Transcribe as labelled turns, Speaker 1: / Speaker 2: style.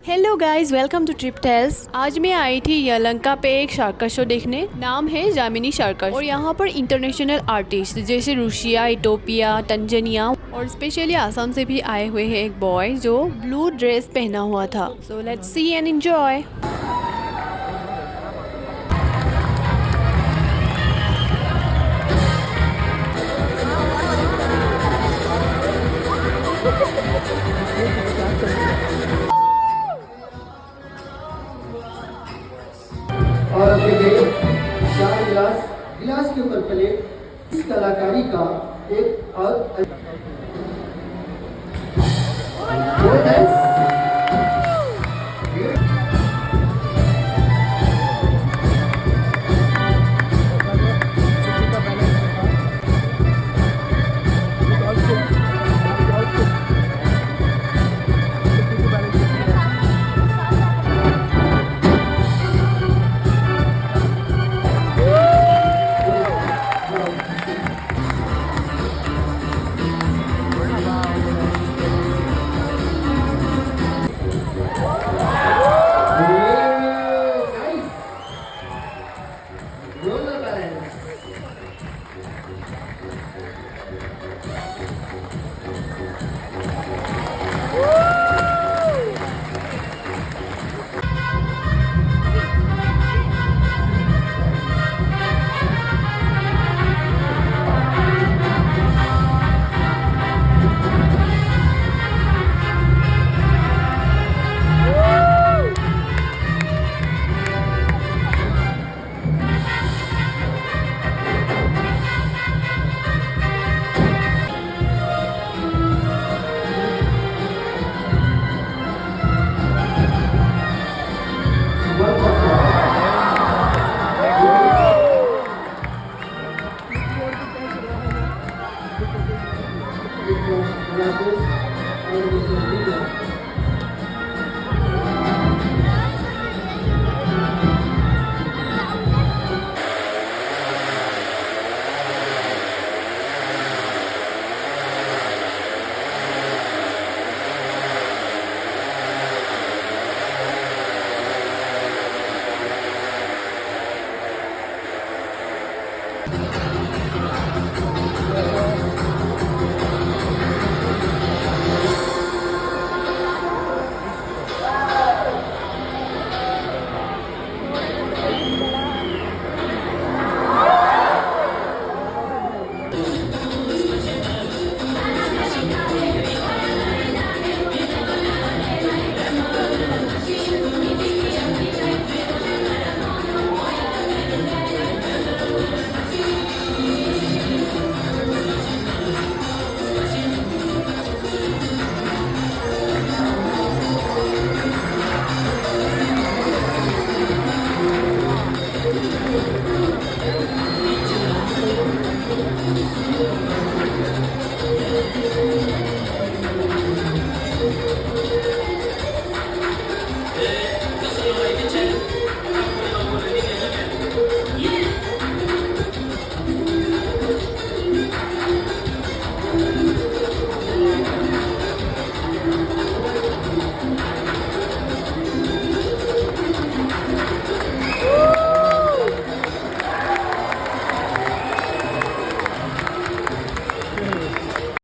Speaker 1: Hello guys, welcome to trip tales. आज मैं आई थी यलहंका पे एक सर्कस शो देखने। नाम है जामिनी सर्कस और यहाँ पर इंटरनेशनल आर्टिस्ट जैसे रूसिया, इथोपिया, तंजानिया और स्पेशली आसाम से भी आए हुए हैं एक बॉय जो ब्लू ड्रेस पहना हुआ था। So let's see and enjoy.
Speaker 2: और अब देखिए चार गिलास, गिलास के ऊपर प्लेट। इस कलाकारी का एक और